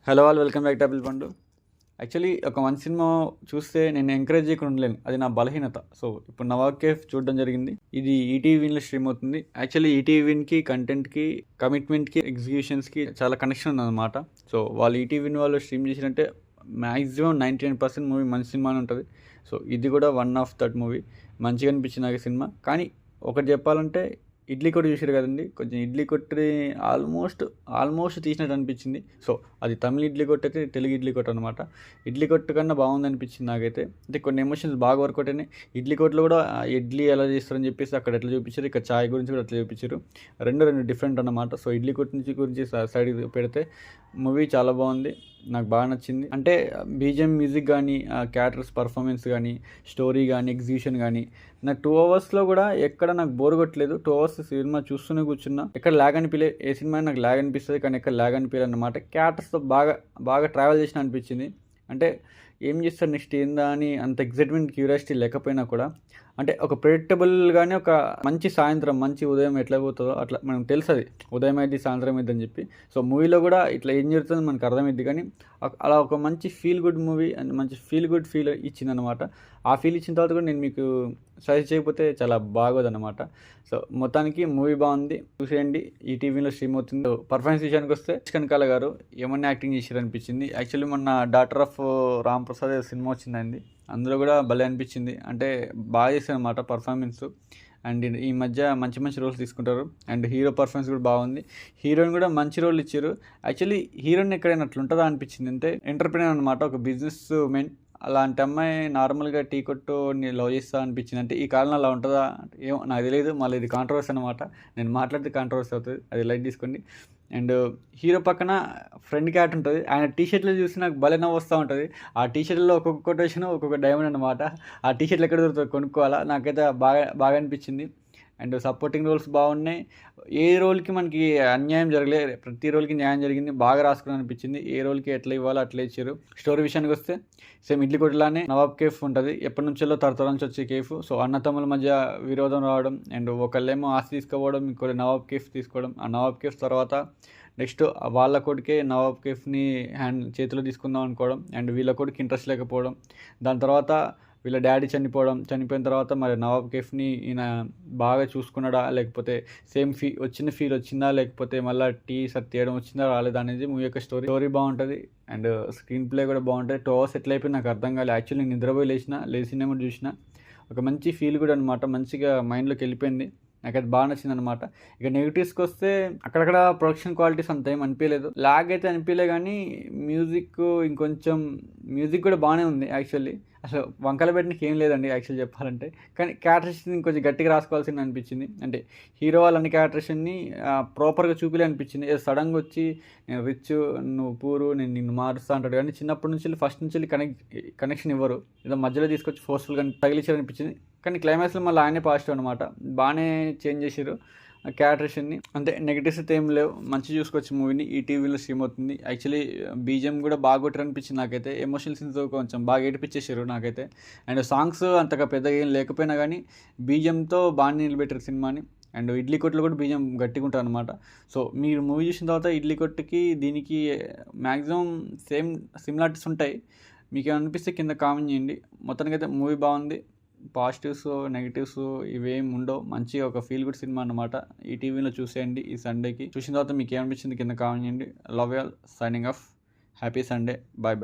Hello all welcome back to Apple పండు. Actually ఒక మంచి సినిమా చూస్తే నేను ఎంకరేజ్ చేయకుండా ఉండలేను, అది నా బలహీనత. సో ఇప్పుడు నవాబ్ కేఫ్ చూడడం జరిగింది. ఇది ఈటీవీలో స్ట్రీమ్ అవుతుంది. యాక్చువల్లీ ఈటీవీకి కంటెంట్కి, కమిట్మెంట్కి, ఎగ్జిక్యూషన్స్కి చాలా కనెక్షన్ ఉందన్నమాట. సో వాళ్ళు ఈటీవీని వాళ్ళు స్ట్రీమ్ చేసినట్టే మ్యాక్సిమం 99% మూవీ మంచి సినిమానే ఉంటుంది. సో ఇది కూడా వన్ ఆఫ్ దట్ మూవీ. మంచిగా అనిపించింది నాకు సినిమా. కానీ ఒకటి చెప్పాలంటే, ఇడ్లీ కొట్టు చూసారు కదండి, కొంచెం ఇడ్లీ కొట్టి ఆల్మోస్ట్ తీసినట్టు అనిపించింది. సో అది తమిళ ఇడ్లీ కొట్టు అయితే తెలుగు ఇడ్లీ కొట్టు అనమాట. ఇడ్లీ కొట్టు కన్నా బాగుంది అనిపించింది నాకైతే. అంటే కొన్ని ఎమోషన్స్ బాగా వర్కౌట్ అయినాయి. ఇడ్లీ కొట్టులో కూడా ఇడ్లీ ఎలా చేస్తారని చెప్పేసి అక్కడ ఎట్లా చూపించారు, ఇక్కడ చాయ్ గురించి కూడా అట్లా చూపించారు. రెండు డిఫరెంట్ అన్నమాట. సో ఇడ్లీ కొట్టు గురించి సైడ్ పెడితే మూవీ చాలా బాగుంది, నాకు బాగా నచ్చింది. అంటే బీజిఎం మ్యూజిక్ కానీ, క్యారెక్టర్స్ పర్ఫార్మెన్స్ కానీ, స్టోరీ కానీ, ఎగ్జిక్యూషన్ కానీ, నాకు 2 అవర్స్లో కూడా ఎక్కడ నాకు బోర్ కొట్టలేదు. 2 అవర్స్ సినిమా చూస్తూనే కూర్చున్నా, ఎక్కడ ల్యాగ్ అనిపించలే. ఏ సినిమా నాకు ల్యాగ్ అనిపిస్తుంది కానీ ఎక్కడ ల్యాగ్ అనిపించలేదు అన్నమాట. క్యారెక్టర్స్తో బాగా ట్రావెల్ చేసిన అనిపించింది. అంటే ఏం చేస్తారు నెక్స్ట్ ఏందా అని అంత ఎగ్జైట్మెంట్, క్యూరియాసిటీ లేకపోయినా కూడా, అంటే ఒక ప్రెడిక్టబుల్గానే ఒక మంచి సాయంత్రం, మంచి ఉదయం ఎట్లా పోతుందో అట్లా మనకు తెలుస్తుంది, ఉదయం అయింది సాయంత్రం అయింది అని చెప్పి. సో మూవీలో కూడా ఇట్లా ఏం జరుగుతుందో మనకు అర్థమైంది. కానీ అలా ఒక మంచి ఫీల్ గుడ్ మూవీ అండ్ మంచి ఫీల్ ఇచ్చిందనమాట. ఆ ఫీల్ ఇచ్చిన తర్వాత కూడా నేను మీకు సజెస్ట్ చేయకపోతే చాలా బాగోదన్నమాట. సో మొత్తానికి మూవీ బాగుంది, చూసేయండి. ఈ టీవీలో స్ట్రీమ్ అవుతుంది. పర్ఫార్మెన్స్ విషయానికి వస్తే కనకాల గారు ఏమన్నా యాక్టింగ్ చేశారు అనిపించింది. యాక్చువల్లీ మొన్న daughter of Ram Prasad cinema వచ్చిందండి, అందులో కూడా భలే అనిపించింది. అంటే బాగా చేశారు అనమాట పర్ఫార్మెన్స్. అండ్ ఈ మధ్య మంచి రోల్స్ తీసుకుంటారు. అండ్ హీరో పర్ఫార్మెన్స్ కూడా బాగుంది. హీరోయిన్ కూడా మంచి రోల్ ఇచ్చారు. యాక్చువల్లీ హీరోయిన్ ఎక్కడైనా అట్లా ఉంటుందా అనిపించింది. అంటే ఎంటర్ప్రినర్ అనమాట, ఒక బిజినెస్ మెన్. అలాంటి అమ్మాయి నార్మల్గా టీ కొట్టు లవ్ చేస్తా అనిపించింది. అంటే ఈ కాలంలో అలా ఉంటుందా ఏమో నాకు తెలియదు. మళ్ళీ ఇది కాంట్రవర్సీ అనమాట, నేను మాట్లాడితే కాంట్రవర్సీ అవుతుంది, అది లైట్ తీసుకోండి. అండ్ హీరో పక్కన ఫ్రెండ్ క్యాట్ ఉంటుంది. ఆయన టీషర్ట్లు చూసి నాకు భలే నవ్వు వస్తూ ఉంటుంది. ఆ టీషర్ట్లో ఒక్కొక్క కొటేషన్ ఒక్కొక్క డైమండ్ అనమాట. ఆ టీషర్ట్లు ఎక్కడ దొరుకుతుంది, కొనుక్కోవాలా. నాకైతే బాగా అనిపించింది. అండ్ సపోర్టింగ్ రోల్స్ బాగున్నాయి. ఏ రోల్కి మనకి అన్యాయం జరగలేదు, ప్రతి రోల్కి న్యాయం జరిగింది. బాగా రాసుకుని అనిపించింది. ఏ రోల్కి ఎట్లా ఇవ్వాలో అట్లా ఇచ్చారు. స్టోరీ విషయానికి వస్తే సేమ్ ఇడ్లీ కొట్టలానే నవాబ్ కేఫ్ ఉంటుంది. ఎప్పటి నుంచో తరతరాల నుంచి వచ్చే కేఫ్. సో అన్నతమ్ముల మధ్య విరోధం రావడం, అండ్ ఒకళ్ళేమో ఆస్తి తీసుకోవడం, ఇంకోటి నవాబ్ కేఫ్ తీసుకోవడం. ఆ నవాబ్ కేఫ్ తర్వాత నెక్స్ట్ వాళ్ళ కొడుకే నవాబ్ కేఫ్ని చేతిలో తీసుకుందాం అనుకోవడం, అండ్ వీళ్ళ కొడుకు ఇంట్రెస్ట్ లేకపోవడం. దాని తర్వాత వీళ్ళ డాడీ చనిపోయిన తర్వాత మరి నవాబ్ కేఫ్ని ఈయన బాగా చూసుకున్నాడా, లేకపోతే సేమ్ ఫీల్ వచ్చిందా, లేకపోతే మళ్ళీ టీ తీయడం వచ్చిందా రాలేదా అనేది మూవీ యొక్క స్టోరీ బాగుంటుంది. అండ్ స్క్రీన్ ప్లే కూడా బాగుంటుంది. 2 అవర్స్ ఎట్లా అయిపోయింది నాకు అర్థం కాలేదు. యాక్చువల్లీ నేను నిద్రపోయి లేచినా కూడా చూసిన ఒక మంచి ఫీల్ కూడా అనమాట, మంచిగా మైండ్లోకి వెళ్ళిపోయింది. నాకైతే బాగా నచ్చింది అనమాట. ఇక నెగిటివ్స్కి వస్తే అక్కడక్కడ ప్రొడక్షన్ క్వాలిటీస్ అంత ఏం అనిపించలేదు. లాగ్ అయితే అనిపించలే, కానీ మ్యూజిక్ కూడా బాగానే ఉంది. యాక్చువల్లీ అసలు వంకలు పెట్టడానికి ఏం లేదండి యాక్చువల్ చెప్పాలంటే. కానీ క్యారెక్టరేషన్ ఇంకొంచెం గట్టిగా రాసుకోవాల్సింది అనిపించింది. అంటే హీరో వాళ్ళని క్యారెక్టరేషన్ని ప్రాపర్గా చూపిలే అనిపించింది. ఏదో సడన్గా వచ్చి నేను రిచ్, నువ్వు పూరు, నేను నిన్ను మారుస్తా అంటాడు. కానీ చిన్నప్పటి నుంచి ఫస్ట్ నుంచి కనెక్షన్ ఇవ్వరు, ఏదో మధ్యలో తీసుకొచ్చి ఫోర్స్ఫుల్గా తగిలించారు అనిపించింది. కానీ క్లైమాక్స్లో మళ్ళీ ఆయనే పాజిటివ్ అనమాట, బాగానే చేంజ్ చేసారు క్యారెక్టరేషన్ని. అంటే నెగిటివ్స్ అయితే ఏం లేవు, మంచి చూసుకోవచ్చు మూవీని. ఈ టీవీలో స్ట్రీమ్ అవుతుంది. యాక్చువల్లీ బీజిఎం కూడా బాగా కొట్టారు అనిపించింది నాకైతే. ఎమోషనల్ సీన్స్ కొంచెం బాగా ఏడిపించేసారు నాకైతే. అండ్ సాంగ్స్ అంతగా పెద్దగా ఏం లేకపోయినా కానీ బీజిఎంతో బాగా నిలబెట్టారు సినిమాని. అండ్ ఇడ్లీ కొట్టులో కూడా బీజిఎం గట్టిగా ఉంటుంది అనమాట. సో మీరు మూవీ చూసిన తర్వాత ఇడ్లీ కొట్టుకి దీనికి మ్యాక్సిమం సిమిలారిటీస్ ఉంటాయి. మీకు ఏమనిపిస్తే కింద కామెంట్ చేయండి. మొత్తానికైతే మూవీ బాగుంది. పాజిటివ్స్ నెగిటివ్స్ ఇవేం ఉండవు, మంచిగా ఒక ఫీల్ గుడ్ సినిమా అనమాట. ఈ టీవీలో చూసేయండి ఈ సండేకి. చూసిన తర్వాత మీకు ఏమనిపించింది కింద కామెంట్ చేయండి. Love you all, signing off. Happy Sunday, bye.